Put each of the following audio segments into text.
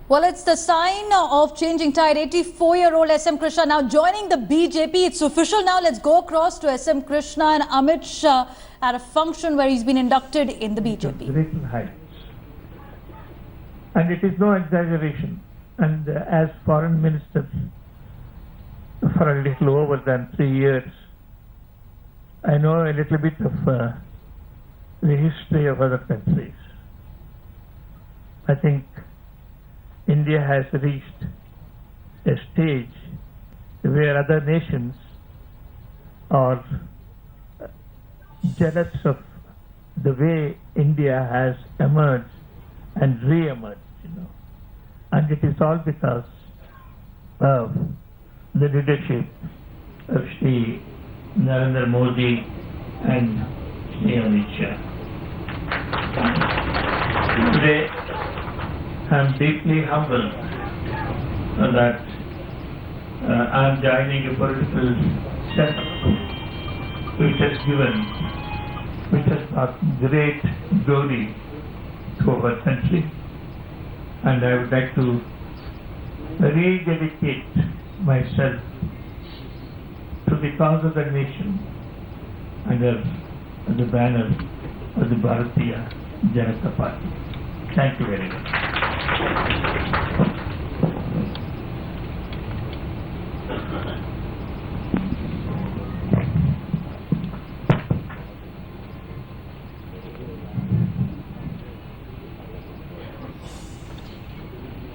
Well, it's the sign of changing tide. 84-year-old SM Krishna now joining the BJP. It's official now. Let's go across to SM Krishna and Amit Shah at a function where he's been inducted in the BJP. Great heights. And it is no exaggeration. And as foreign minister for a little over than 3 years, I know a little bit of the history of other countries. I think India has reached a stage where other nations are jealous of the way India has emerged and re-emerged, And it is all because of the leadership of Shri Narendra Modi and Shri Amit Shah. Today, I am deeply humbled that I am joining a political setup which has brought great glory to our country, and I would like to rededicate myself to the cause of the nation under the banner of the Bharatiya Janata Party. Thank you very much.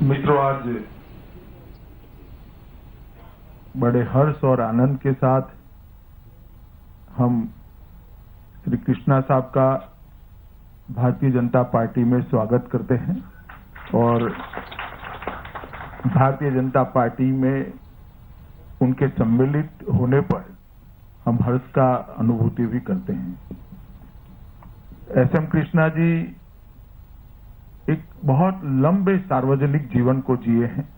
मित्रों, आज बड़े हर्ष और आनंद के साथ हम श्री कृष्णा साहब का Bharatiya Janata party में स्वागत करते हैं और भारतीय जनता पार्टी में उनके सम्मिलित होने पर हम हर्ष का अनुभूति भी करते हैं। SM कृष्णा जी एक बहुत लंबे सार्वजनिक जीवन को जिए हैं।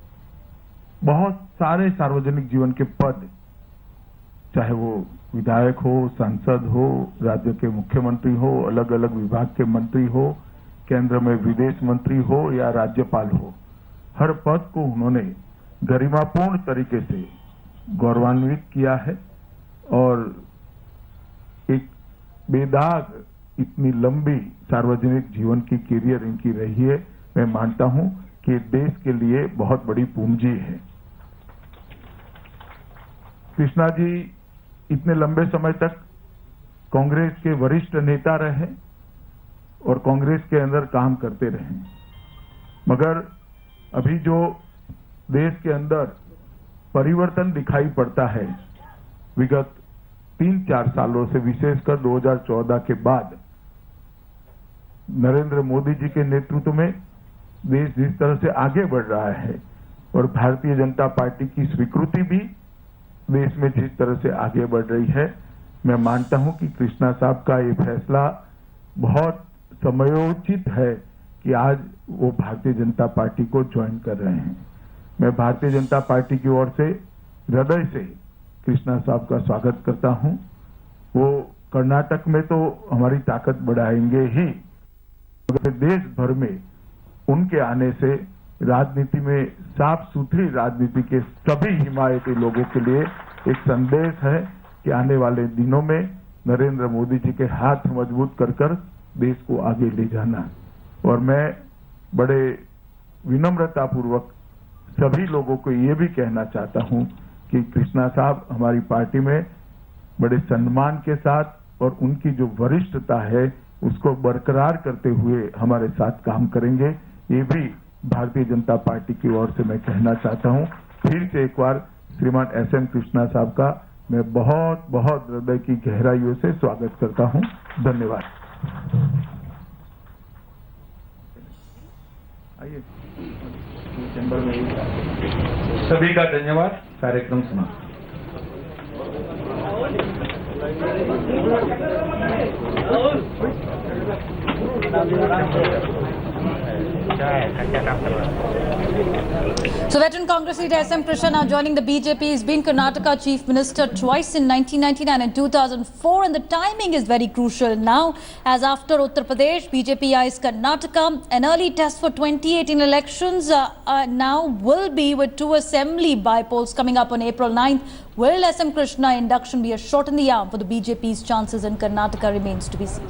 बहुत सारे सार्वजनिक जीवन के पद, चाहे वो विधायक हो, सांसद हो, राज्य के मुख्यमंत्री हो, अलग अलग विभाग के मंत्री हो, केंद्र में विदेश मंत्री हो या राज्यपाल हो, हर पद को उन्होंने गरिमापूर्ण तरीके से गौरवान्वित किया है और एक बेदाग इतनी लंबी सार्वजनिक जीवन की कैरियर इनकी रही है। मैं मानता हूं कि देश के लिए बहुत बड़ी पूंजी है। कृष्णा जी इतने लंबे समय तक कांग्रेस के वरिष्ठ नेता रहे और कांग्रेस के अंदर काम करते रहे, मगर अभी जो देश के अंदर परिवर्तन दिखाई पड़ता है विगत 3-4 सालों से, विशेषकर 2014 के बाद नरेंद्र मोदी जी के नेतृत्व में देश जिस तरह से आगे बढ़ रहा है और भारतीय जनता पार्टी की स्वीकृति भी देश में जिस तरह से आगे बढ़ रही है, मैं मानता हूं कि कृष्णा साहब का ये फैसला बहुत समयोचित है कि आज वो भारतीय जनता पार्टी को ज्वाइन कर रहे हैं। मैं भारतीय जनता पार्टी की ओर से हृदय से कृष्णा साहब का स्वागत करता हूं। वो कर्नाटक में तो हमारी ताकत बढ़ाएंगे ही, मगर देश भर में उनके आने से राजनीति में साफ सुथरी राजनीति के सभी हिमायती लोगों के लिए एक संदेश है कि आने वाले दिनों में नरेंद्र मोदी जी के हाथ मजबूत कर देश को आगे ले जाना। और मैं बड़े विनम्रतापूर्वक सभी लोगों को ये भी कहना चाहता हूं कि कृष्णा साहब हमारी पार्टी में बड़े सम्मान के साथ और उनकी जो वरिष्ठता है उसको बरकरार करते हुए हमारे साथ काम करेंगे। ये भी भारतीय जनता पार्टी की ओर से मैं कहना चाहता हूं। फिर से एक बार श्रीमान SM कृष्णा साहब का मैं बहुत बहुत हृदय की गहराइयों से स्वागत करता हूं। धन्यवाद। आइए चैम्बर में सभी का धन्यवाद। कार्यक्रम समाप्त। Thank you. So veteran Congress leader SM Krishna now joining the BJP. He's been Karnataka Chief Minister twice in 1999 and 2004, and the timing is very crucial now, as after Uttar Pradesh, BJP eyes Karnataka. An early test for 2018 elections now will be with 2 assembly by-polls coming up on April 9th. Will SM Krishna induction be a shot in the arm for the BJP's chances in Karnataka remains to be seen.